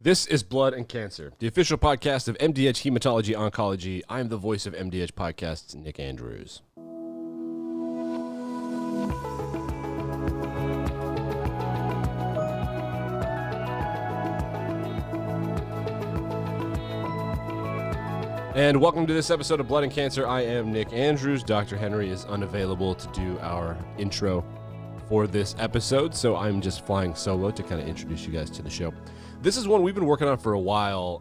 This is Blood and Cancer, the official podcast of MDH Hematology Oncology. I am the voice of MDH Podcasts, Nick Andrews. And welcome to this episode of Blood and Cancer. I am Nick Andrews. Dr. Henry is unavailable to do our intro for this episode, so I'm just flying solo to kind of introduce you guys to the show. This is one we've been working on for a while.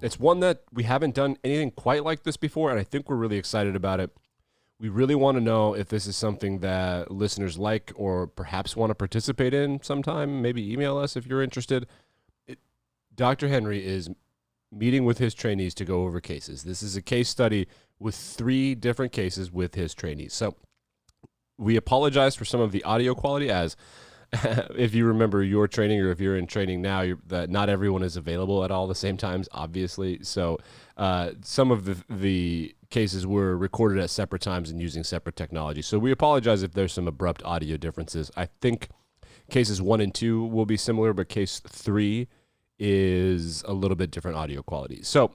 It's one that we haven't done anything quite like this before, and I think we're really excited about it. We really want to know if this is something that listeners like or perhaps want to participate in sometime. Maybe email us if you're interested. Dr. Henry is meeting with his trainees to go over cases. This is a case study with 3 different cases with his trainees. So we apologize for some of the audio quality, as if you remember your training, or if you're in training now, that not everyone is available at all the same times, obviously. So some of the cases were recorded at separate times and using separate technology. So we apologize if there's some abrupt audio differences. I think cases 1 and 2 will be similar, but case 3 is a little bit different audio quality. So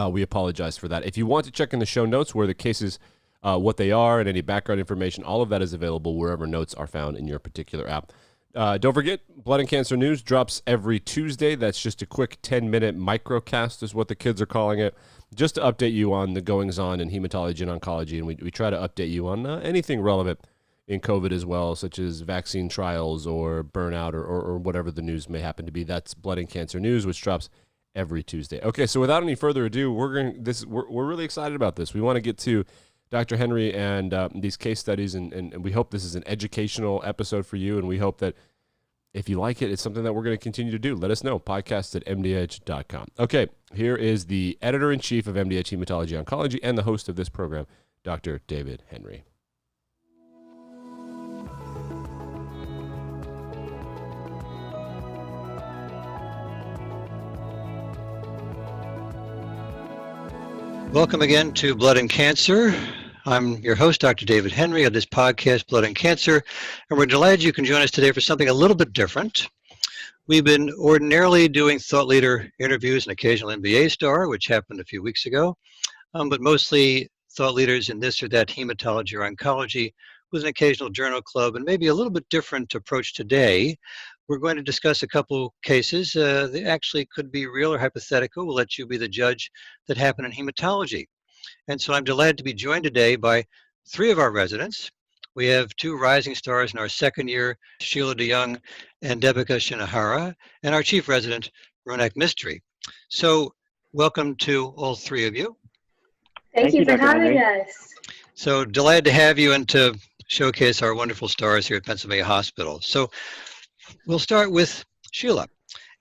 we apologize for that. If you want to check in the show notes where the cases, what they are, and any background information, all of that is available wherever notes are found in your particular app. Don't forget, Blood and Cancer News drops every Tuesday. That's just a quick 10-minute microcast is what the kids are calling it, just to update you on the goings-on in hematology and oncology. And we try to update you on anything relevant in COVID as well, such as vaccine trials or burnout or whatever the news may happen to be. That's Blood and Cancer News, which drops every Tuesday. Okay, so without any further ado, we're really excited about this. We want to get to Dr. Henry and these case studies, and we hope this is an educational episode for you, and we hope that if you like it, it's something that we're going to continue to do. Let us know, podcast@mdh.com. Okay, here is the editor-in-chief of MDH Hematology Oncology and the host of this program, Dr. David Henry. Welcome again to Blood and Cancer. I'm your host, Dr. David Henry, of this podcast, Blood and Cancer, and we're delighted you can join us today for something a little bit different. We've been ordinarily doing thought leader interviews and occasional NBA star, which happened a few weeks ago, but mostly thought leaders in this or that hematology or oncology with an occasional journal club, and maybe a little bit different approach today. We're going to discuss a couple cases that actually could be real or hypothetical. We'll let you be the judge, that happen in hematology. And so I'm delighted to be joined today by 3 of our residents. We have 2 rising stars in our second year, Sheila De Young and Debika Shinohara, and our chief resident, Ronak Mistry. So welcome to all 3 of you. Thank you for having us. So delighted to have you and to showcase our wonderful stars here at Pennsylvania Hospital. So we'll start with Sheila.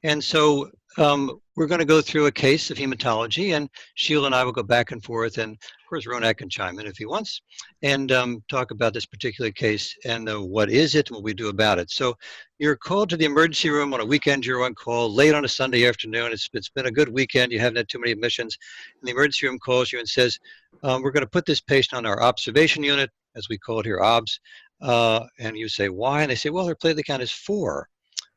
And so we're going to go through a case of hematology, and Sheila and I will go back and forth, and of course Ronak can chime in if he wants, and talk about this particular case and what is it and what we do about it. So you're called to the emergency room on a weekend. You're on call late on a Sunday afternoon. It's been a good weekend. You haven't had too many admissions. And the emergency room calls you and says, we're going to put this patient on our observation unit, as we call it here, OBS. And you say, why? And they say, well, her platelet count is 4.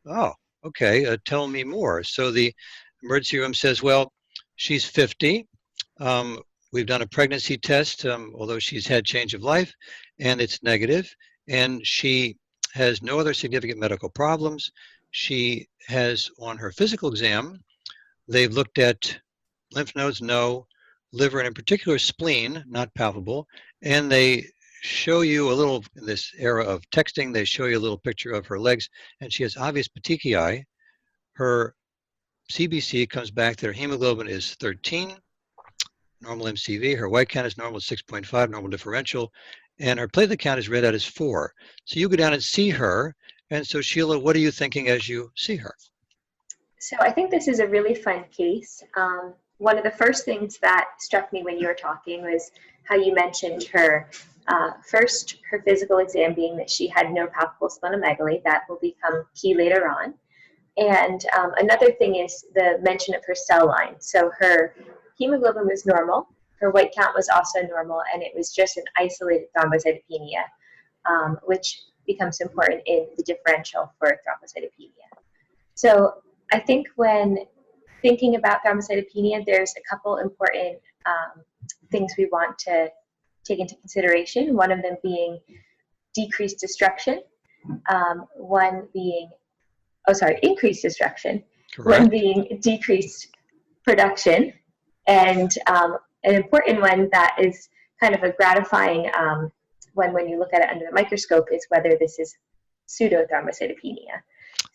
Oh, okay, tell me more. So the emergency room says, well, she's 50. We've done a pregnancy test, although she's had change of life, and it's negative. And she has no other significant medical problems. She has, on her physical exam, they've looked at lymph nodes, no, liver, and in particular spleen, not palpable. And they show you a little, in this era of texting, they show you a little picture of her legs, and she has obvious petechiae. Her CBC comes back that her hemoglobin is 13, normal MCV. Her white count is normal 6.5, normal differential, and her platelet count is read out as 4. So you go down and see her. And so Sheila, what are you thinking as you see her? So I think this is a really fun case. One of the first things that struck me when you were talking was how you mentioned her first, her physical exam being that she had no palpable splenomegaly. That will become key later on. And another thing is the mention of her cell line. So her hemoglobin was normal, her white count was also normal, and it was just an isolated thrombocytopenia, which becomes important in the differential for thrombocytopenia. So I think when thinking about thrombocytopenia, there's a couple important things we want to take into consideration. One of them being decreased destruction, increased destruction, Correct. one being decreased production, and an important one that is kind of a gratifying one when you look at it under the microscope is whether this is pseudothrombocytopenia.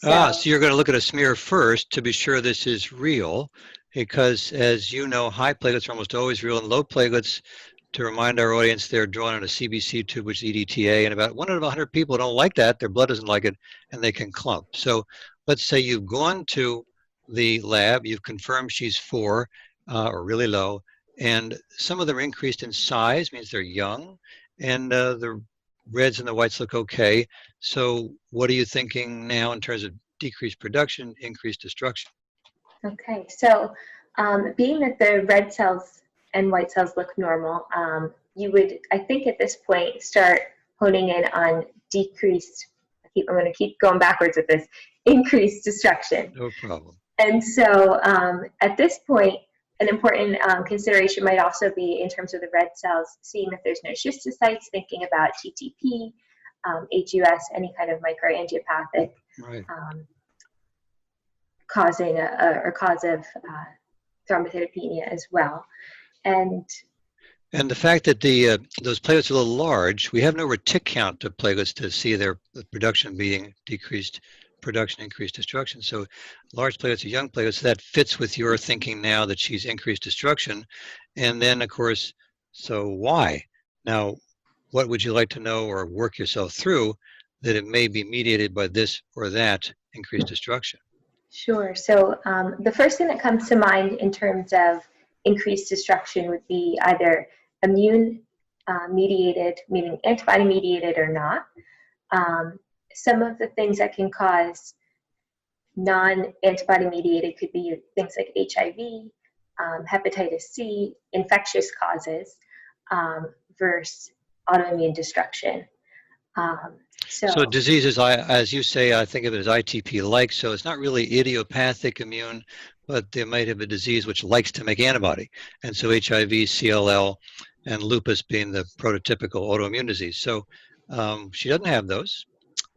So you're going to look at a smear first to be sure this is real, because as you know, high platelets are almost always real, and low platelets, to remind our audience, they're drawn on a CBC tube, which is EDTA, and about 1 out of 100 people don't like that. Their blood doesn't like it, and they can clump. So let's say you've gone to the lab, you've confirmed she's 4 or really low, and some of them are increased in size, means they're young, and the reds and the whites look okay. So what are you thinking now in terms of decreased production, increased destruction? Okay, so being that the red cells and white cells look normal, you would, I think at this point, start honing in on decreased, I'm going to keep going backwards with this, increased destruction. No problem. And so at this point, an important consideration might also be, in terms of the red cells, seeing if there's no schistocytes, thinking about TTP, HUS, any kind of microangiopathic Right. cause of thrombocytopenia as well. And the fact that those platelets are a little large, we have no retic count of platelets to see their production being decreased production, increased destruction. So large platelets are young platelets. So that fits with your thinking now that she's increased destruction. And then, of course, so why? Now, what would you like to know or work yourself through that it may be mediated by this or that increased destruction? Sure. So the first thing that comes to mind in terms of increased destruction would be either immune mediated, meaning antibody mediated or not. Some of the things that can cause non-antibody mediated could be things like HIV, hepatitis C, infectious causes, versus autoimmune destruction. So diseases, as you say, I think of it as ITP-like, so it's not really idiopathic immune, but they might have a disease which likes to make antibody. And so HIV, CLL, and lupus being the prototypical autoimmune disease. So she doesn't have those.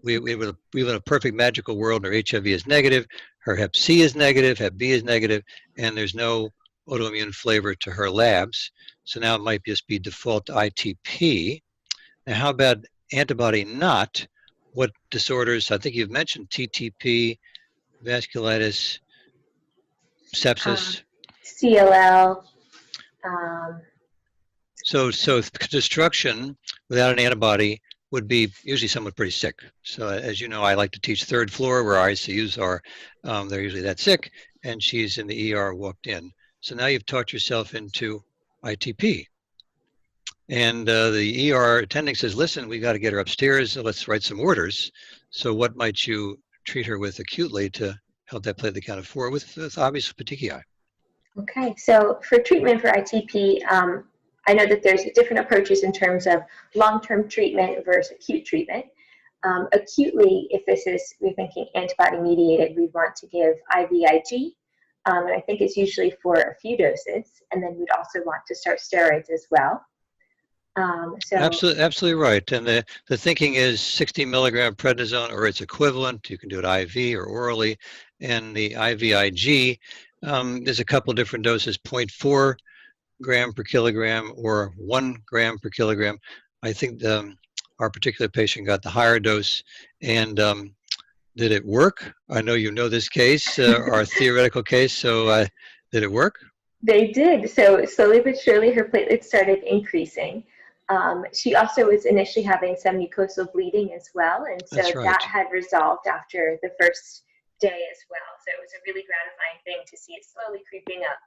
We live in a perfect magical world. Her HIV is negative, her Hep C is negative, Hep B is negative, and there's no autoimmune flavor to her labs. So now it might just be default ITP. Now, how about antibody not? What disorders? I think you've mentioned TTP, vasculitis, sepsis. CLL. So destruction without an antibody would be usually someone pretty sick. So as you know, I like to teach third floor where ICUs are. They're usually that sick, and she's in the ER, walked in. So now you've taught yourself into ITP. And the ER attending says, listen, we got to get her upstairs. So let's write some orders. So what might you treat her with acutely to help that platelet count of 4 with obvious petechiae? Okay, so for treatment for ITP, I know that there's different approaches in terms of long-term treatment versus acute treatment. Acutely, if we're thinking antibody-mediated, we want to give IVIG, and I think it's usually for a few doses, and then we'd also want to start steroids as well. Absolutely right. And the thinking is 60 milligram prednisone or its equivalent. You can do it IV or orally. And the IVIG, there's a couple different doses, 0.4 gram per kilogram or 1 gram per kilogram. I think our particular patient got the higher dose. And did it work? I know you know this case, our theoretical case. So did it work? They did. So slowly but surely her platelets started increasing. She also was initially having some mucosal bleeding as well, and so that had resolved after the first day as well. So it was a really gratifying thing to see it slowly creeping up.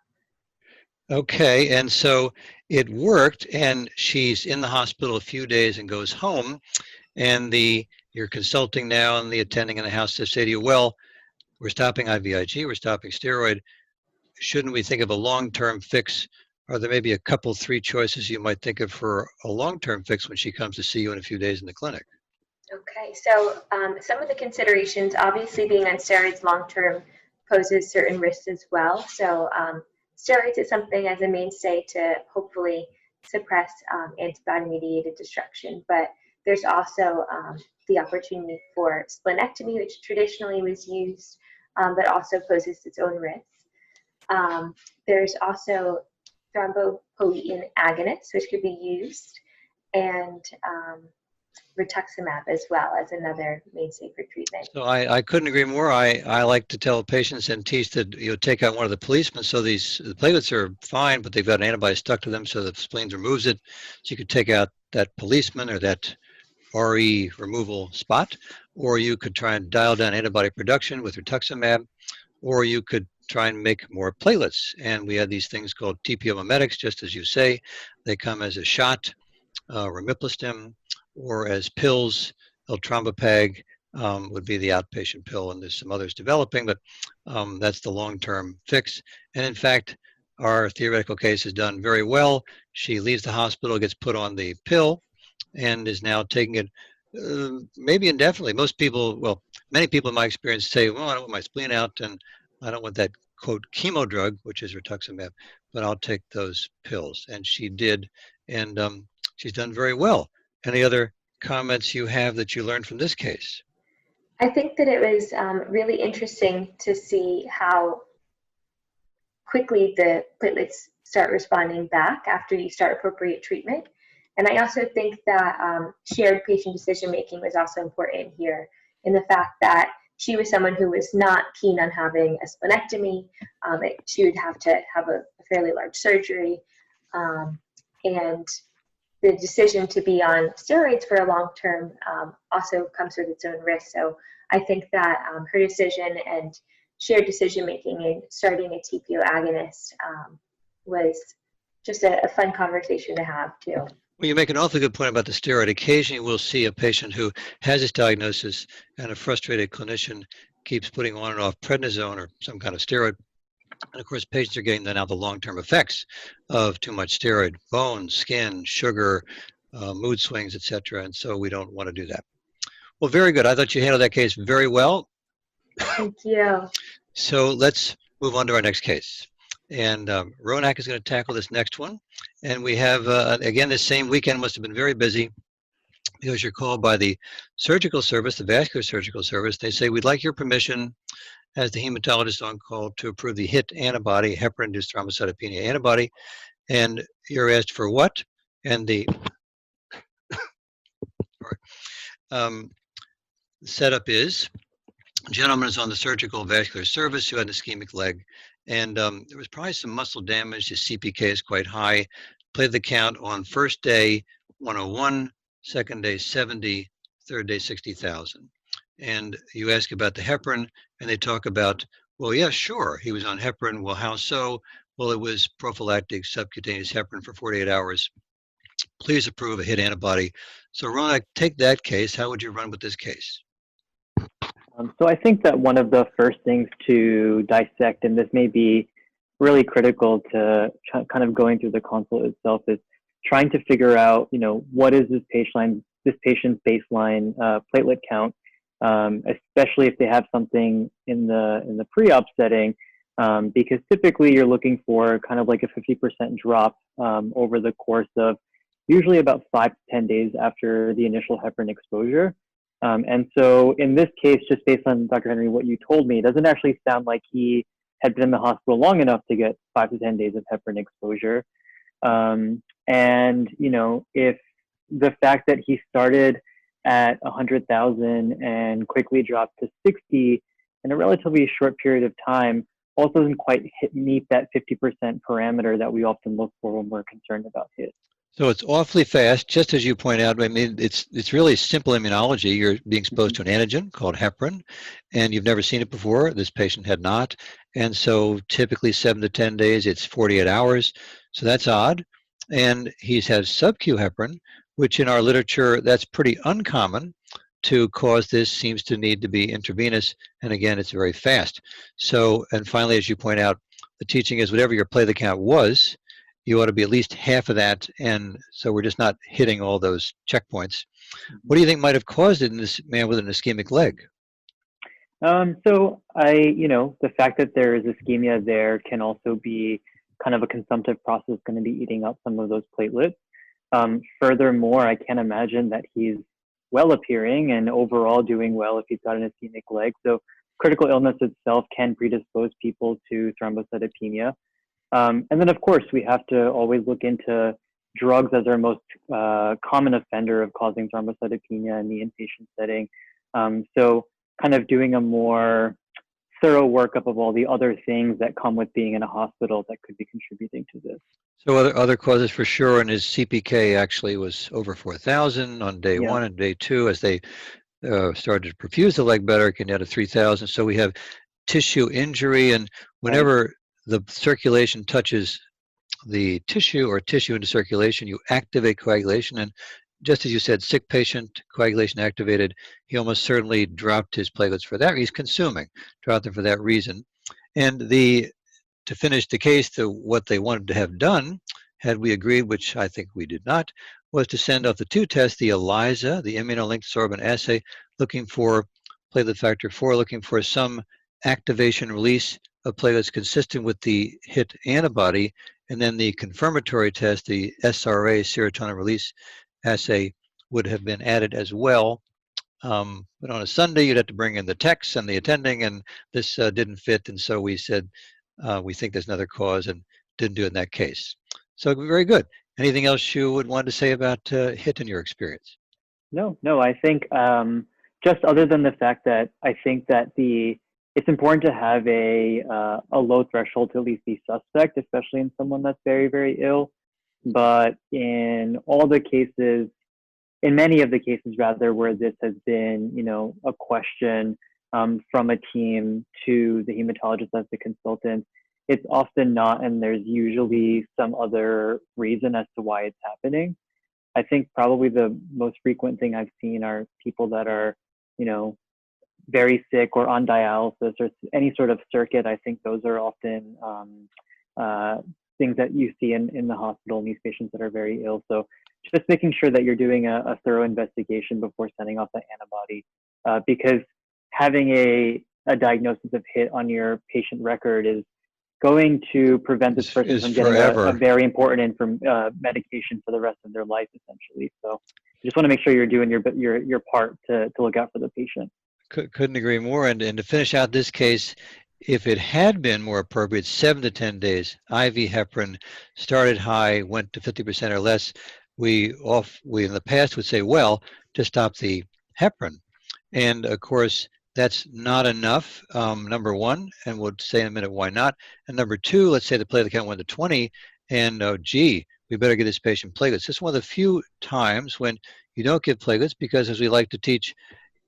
Okay, and so it worked, and she's in the hospital a few days and goes home, and you're consulting now, and the attending in the house to say to you, well, we're stopping IVIG, we're stopping steroid. Shouldn't we think of a long-term fix? Or there may be a couple, 3 choices you might think of for a long-term fix when she comes to see you in a few days in the clinic. Okay, so some of the considerations, obviously being on steroids long-term poses certain risks as well. So steroids is something as a mainstay to hopefully suppress antibody-mediated destruction, but there's also the opportunity for splenectomy, which traditionally was used, but also poses its own risks. There's also thrombopoietin agonists, which could be used, and rituximab as well as another mainstay for treatment. So I couldn't agree more. I like to tell patients and teach that take out one of the policemen. So the platelets are fine, but they've got an antibody stuck to them, so the spleen removes it. So you could take out that policeman or that RE removal spot, or you could try and dial down antibody production with rituximab, or you could try and make more platelets. And we have these things called TPO mimetics, just as you say. They come as a shot, rimiplostim, or as pills. Eltrombopag would be the outpatient pill, and there's some others developing, but that's the long-term fix. And in fact, our theoretical case has done very well. She leaves the hospital, gets put on the pill, and is now taking it maybe indefinitely. Most people, well, many people in my experience say, well, I don't want my spleen out, and I don't want that, quote, chemo drug, which is rituximab, but I'll take those pills. And she did, and she's done very well. Any other comments you have that you learned from this case? I think that it was really interesting to see how quickly the platelets start responding back after you start appropriate treatment. And I also think that shared patient decision-making was also important here, in the fact that she was someone who was not keen on having a splenectomy. She would have to have a fairly large surgery. And the decision to be on steroids for a long term also comes with its own risk. So I think that her decision and shared decision making in starting a TPO agonist was just a fun conversation to have too. Well, you make an awfully good point about the steroid. Occasionally we'll see a patient who has this diagnosis and a frustrated clinician keeps putting on and off prednisone or some kind of steroid. And of course, patients are getting now the long-term effects of too much steroid: bone, skin, sugar, mood swings, etc. And so we don't want to do that. Well, very good. I thought you handled that case very well. Thank you. So let's move on to our next case. And Ronak is going to tackle this next one. And we have, again, this same weekend must have been very busy because you're called by the surgical service, the vascular surgical service. They say, we'd like your permission as the hematologist on call to approve the HIT antibody, heparin-induced thrombocytopenia antibody. And you're asked for what? And the setup is, a gentleman is on the surgical vascular service who had an ischemic leg, and there was probably some muscle damage. His CPK is quite high. Played the count on first day 101, second day 70, third day 60,000. And you ask about the heparin, and they talk about, well, yeah, sure, he was on heparin. Well, how so? Well, it was prophylactic subcutaneous heparin for 48 hours. Please approve a HIT antibody. So, Ronak, take that case. How would you run with this case? So I think that one of the first things to dissect, and this may be really critical to kind of going through the consult itself, is trying to figure out, what is this patient's baseline platelet count, especially if they have something in the pre-op setting, because typically you're looking for kind of like a 50% drop over the course of usually about 5 to 10 days after the initial heparin exposure. And so in this case, just based on Dr. Henry, what you told me, it doesn't actually sound like he had been in the hospital long enough to get 5 to 10 days of heparin exposure. And, if the fact that he started at 100,000 and quickly dropped to 60 in a relatively short period of time also doesn't quite meet that 50% parameter that we often look for when we're concerned about HIT. So it's awfully fast, just as you point out. I mean, it's really simple immunology. You're being exposed to an antigen called heparin, and you've never seen it before. This patient had not. And so typically 7 to 10 days, it's 48 hours. So that's odd. And he has sub-Q heparin, which in our literature, that's pretty uncommon to cause this, seems to need to be intravenous. And again, it's very fast. So, and finally, as you point out, the teaching is whatever your platelet count was, you ought to be at least half of that, and so we're just not hitting all those checkpoints. What do you think might have caused it in this man with an ischemic leg? So the fact that there is ischemia there can also be kind of a consumptive process going to be eating up some of those platelets. Furthermore, I can't imagine that he's well appearing and overall doing well if he's got an ischemic leg. So critical illness itself can predispose people to thrombocytopenia. And then, of course, we have to always look into drugs as our most common offender of causing thrombocytopenia in the inpatient setting. So kind of doing a more thorough workup of all the other things that come with being in a hospital that could be contributing to this. So other causes for sure, and his CPK actually was over 4,000 on day 1 and day 2 as they started to perfuse the leg better, came down to 3,000. So we have tissue injury, and whenever the circulation touches the tissue or tissue into circulation, you activate coagulation. And just as you said, sick patient, coagulation activated, he almost certainly dropped his platelets for that. He's consuming, dropped them for that reason. And to finish the case, to what they wanted to have done, had we agreed, which I think we did not, was to send off the 2 tests, the ELISA, the immunolinked sorbent assay, looking for platelet factor 4, looking for some activation release of platelets consistent with the HIT antibody, and then the confirmatory test, the SRA, serotonin release assay, would have been added as well. But on a Sunday, you'd have to bring in the techs and the attending, and this didn't fit, and so we said, we think there's another cause, and didn't do it in that case. So very good. Anything else you would want to say about HIT in your experience? No, I think just other than the fact that I think that it's important to have a low threshold to at least be suspect, especially in someone that's very, very ill. But in many of the cases rather, where this has been, a question from a team to the hematologist as the consultant, it's often not, and there's usually some other reason as to why it's happening. I think probably the most frequent thing I've seen are people that are, very sick or on dialysis or any sort of circuit. I think those are often things that you see in the hospital in these patients that are very ill. So just making sure that you're doing a thorough investigation before sending off that antibody, because having a diagnosis of HIT on your patient record is going to prevent this person from getting a very important medication for the rest of their life, essentially. So you just want to make sure you're doing your part to look out for the patient. Couldn't agree more. And to finish out this case, if it had been more appropriate, 7 to 10 days, IV heparin started high, went to 50% or less, we in the past would say, well, just stop the heparin. And of course, that's not enough, number one, and we'll say in a minute why not. And number two, let's say the platelet count went to 20, and we better give this patient platelets. This is one of the few times when you don't give platelets, because as we like to teach,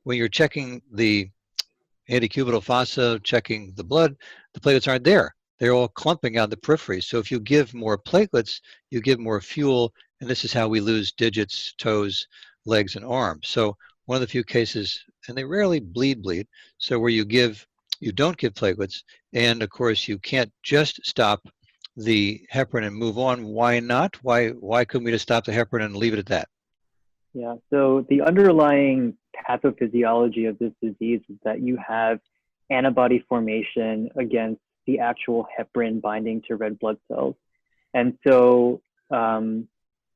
when you're checking the antecubital fossa, checking the blood, the platelets aren't there. They're all clumping out the periphery. So if you give more platelets, you give more fuel, and this is how we lose digits, toes, legs, and arms. So one of the few cases, and they rarely bleed, so where you don't give platelets, and of course you can't just stop the heparin and move on. Why not? Why couldn't we just stop the heparin and leave it at that? Yeah, so the underlying pathophysiology of this disease is that you have antibody formation against the actual heparin binding to red blood cells. And so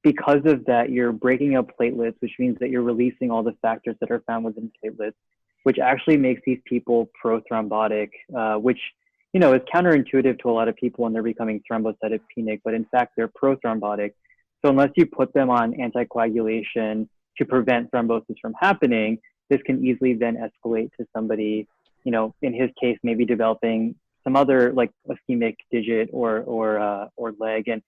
because of that, you're breaking up platelets, which means that you're releasing all the factors that are found within platelets, which actually makes these people prothrombotic, which is counterintuitive to a lot of people when they're becoming thrombocytopenic, but in fact, they're prothrombotic. So unless you put them on anticoagulation to prevent thrombosis from happening, this can easily then escalate to somebody, in his case, maybe developing some other like ischemic digit or leg. And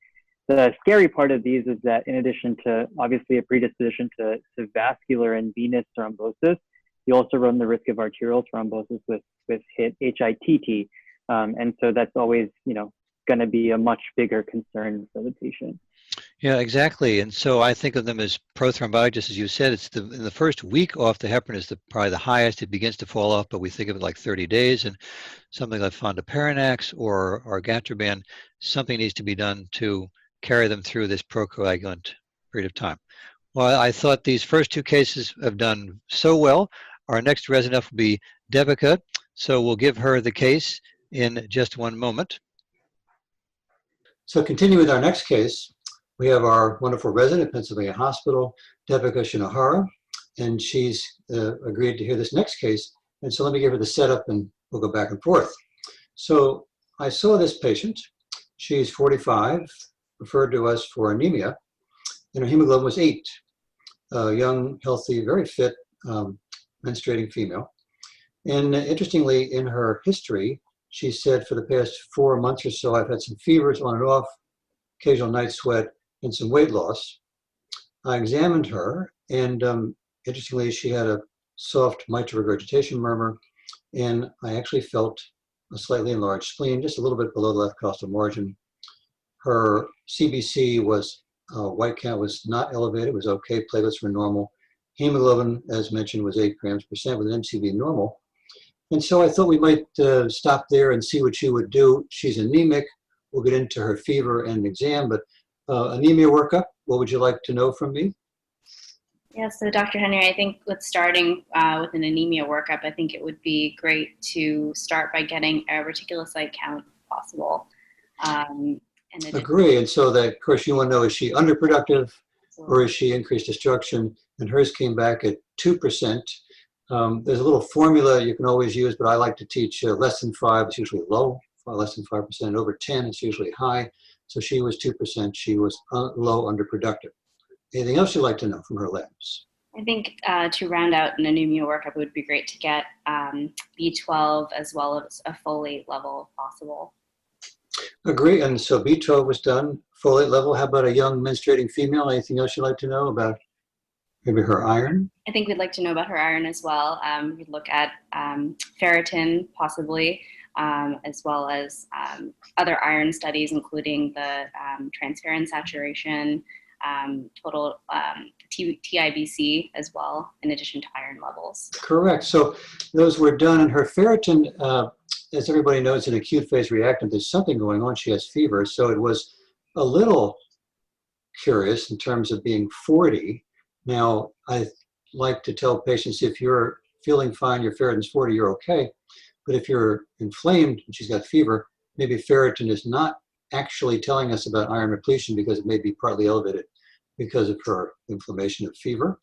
the scary part of these is that in addition to obviously a predisposition to vascular and venous thrombosis, you also run the risk of arterial thrombosis with HIT. And so that's always, going to be a much bigger concern for the patient. Yeah, exactly. And so I think of them as prothrombotic, just as you said. It's in the first week off the heparin is probably the highest. It begins to fall off, but we think of it like 30 days. And something like fondaparinux or argatroban, something needs to be done to carry them through this procoagulant period of time. Well, I thought these first two cases have done so well. Our next resident will be Debika. So we'll give her the case in just one moment. So continue with our next case. We have our wonderful resident at Pennsylvania Hospital, Debika Shinohara, and she's agreed to hear this next case. And so let me give her the setup and we'll go back and forth. So I saw this patient. She's 45, referred to us for anemia, and her hemoglobin was 8. Young, healthy, very fit, menstruating female. And interestingly, in her history, she said for the past 4 months or so, I've had some fevers on and off, occasional night sweat, and some weight loss. I examined her, and interestingly, she had a soft mitral regurgitation murmur, and I actually felt a slightly enlarged spleen, just a little bit below the left costal margin. Her CBC was, white count was not elevated, it was okay, platelets were normal. Hemoglobin, as mentioned, was 8 grams per cent with an MCV normal. And so I thought we might stop there and see what she would do. She's anemic. We'll get into her fever and exam, but anemia workup, what would you like to know from me? Yeah, so Dr. Henry, I think with starting with an anemia workup, I think it would be great to start by getting a reticulocyte count if possible. Agree, and so that, of course, you want to know, is she underproductive or is she increased destruction? And hers came back at 2%. There's a little formula you can always use, but I like to teach less than 5 is usually low, less than 5%, over 10 is usually high. So she was 2%, she was low underproductive. Anything else you'd like to know from her labs? I think to round out an anemia workup, it would be great to get B12 as well as a folate level if possible. Agree, and so B12 was done, folate level. How about a young menstruating female? Anything else you'd like to know about maybe her iron? I think we'd like to know about her iron as well. We'd look at ferritin possibly, as well as other iron studies, including the transferrin saturation, total TIBC as well, in addition to iron levels. Correct. So those were done, and her ferritin, as everybody knows, an acute phase reactant. There's something going on. She has fever, so it was a little curious in terms of being 40. Now, I like to tell patients, if you're feeling fine, your ferritin's 40, you're okay. But if you're inflamed and she's got fever, maybe ferritin is not actually telling us about iron repletion because it may be partly elevated because of her inflammation of fever,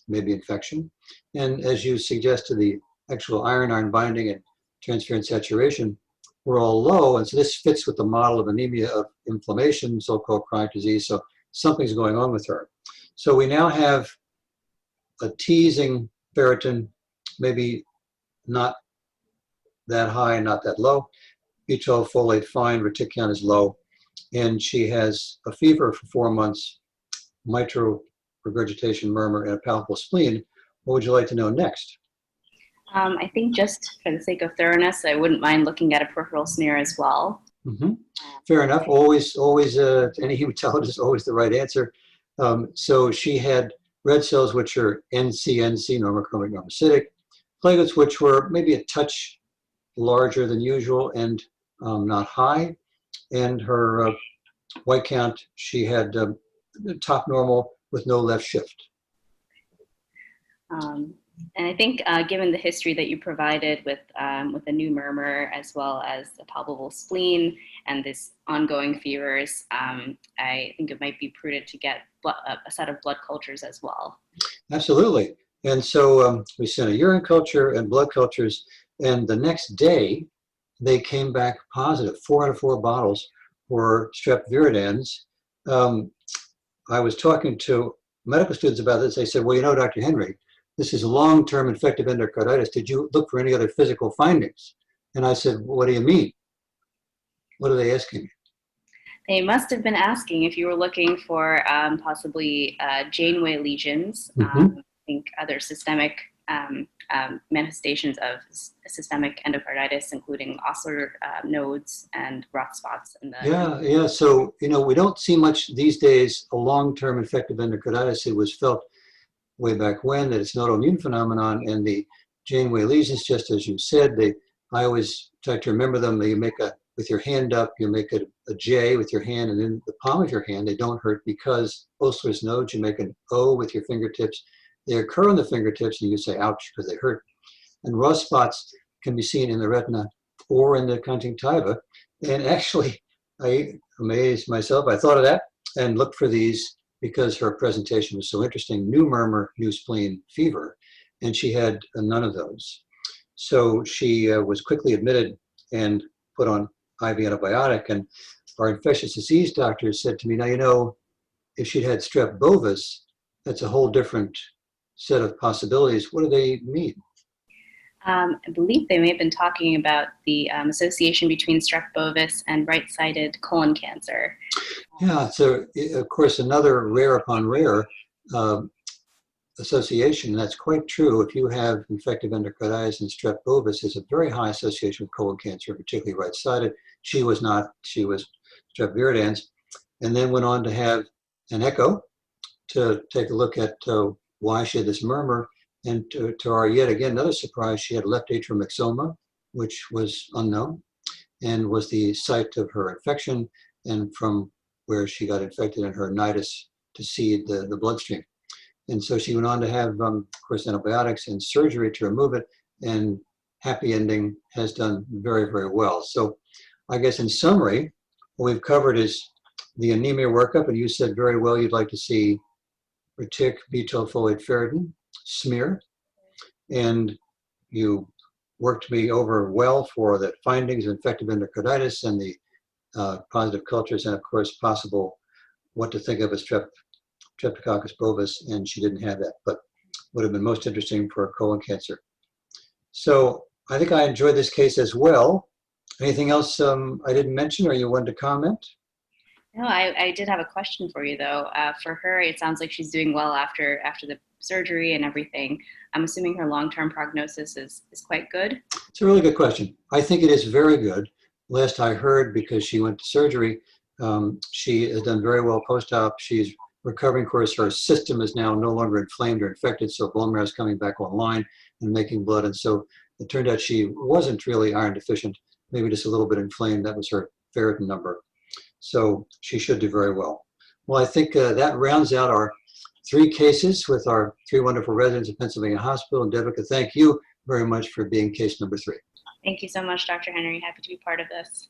maybe infection. And as you suggested, the actual iron binding and transferrin saturation were all low. And so this fits with the model of anemia of inflammation, so-called chronic disease. So something's going on with her. So we now have a teasing ferritin, maybe not that high and not that low. B12 folate fine, retic count is low, and she has a fever for 4 months, mitral regurgitation murmur, and a palpable spleen. What would you like to know next? I think just for the sake of thoroughness, I wouldn't mind looking at a peripheral smear as well. Mm-hmm. Fair enough. Always, any hematologist, always the right answer. So she had red cells, which are NC, normochromic normocytic, platelets, which were maybe a touch larger than usual and not high. And her white count, she had top normal with no left shift. And I think given the history that you provided with a new murmur as well as a palpable spleen and this ongoing fevers, I think it might be prudent to get a set of blood cultures as well. Absolutely. And so we sent a urine culture and blood cultures, and the next day they came back positive. 4 out of 4 bottles were strep viridans. I was talking to medical students about this. They said, well, you know, Dr. Henry, this is long-term infective endocarditis. Did you look for any other physical findings? And I said, well, what do you mean? What are they asking me? They must have been asking if you were looking for possibly Janeway lesions. Mm-hmm. I think other systemic manifestations of systemic endocarditis, including osseous nodes and Roth spots. Yeah. So, you know, we don't see much these days a long-term infective endocarditis. It was felt way back when that it's an autoimmune phenomenon, and the Janeway lesions, just as you said, I always try to remember them. You make with your hand up, you make a J with your hand, and in the palm of your hand, they don't hurt because osseous nodes, you make an O with your fingertips. They occur on the fingertips, and you say, ouch, because they hurt. And raw spots can be seen in the retina or in the conjunctiva. And actually, I amazed myself. I thought of that and looked for these because her presentation was so interesting. New murmur, new spleen, fever. And she had none of those. So she was quickly admitted and put on IV antibiotic. And our infectious disease doctor said to me, now, you know, if she'd had strep bovis, that's a whole different set of possibilities. What do they mean? I believe they may have been talking about the association between strep bovis and right-sided colon cancer. Yeah, so of course, another rare upon rare association. That's quite true. If you have infective endocarditis and strep bovis, there's a very high association with colon cancer, particularly right-sided. She was not, she was strep viridans, and then went on to have an echo to take a look at why she had this murmur. And to our yet again another surprise, she had left atrial myxoma, which was unknown, and was the site of her infection, and from where she got infected in her nidus to seed the bloodstream. And so she went on to have, of course, antibiotics and surgery to remove it, and happy ending, has done very, very well. So I guess in summary, what we've covered is the anemia workup, and you said very well you'd like to see retic, butyl folate ferritin smear, and you worked me over well for the findings of infective endocarditis and the positive cultures, and of course possible what to think of as Streptococcus bovis, and she didn't have that, but would have been most interesting for colon cancer. So I think I enjoyed this case as well. Anything else I didn't mention or you wanted to comment? No, I did have a question for you though. For her, it sounds like she's doing well after the surgery and everything. I'm assuming her long-term prognosis is quite good. It's a really good question. I think it is very good. Last I heard, because she went to surgery, she has done very well post-op. She's recovering. Of course, her system is now no longer inflamed or infected, so bone marrow is coming back online and making blood. And so it turned out she wasn't really iron deficient, maybe just a little bit inflamed. That was her ferritin number. So she should do very well. Well, I think that rounds out our 3 cases with our 3 wonderful residents of Pennsylvania Hospital. And Debika, thank you very much for being case number 3. Thank you so much, Dr. Henry. Happy to be part of this.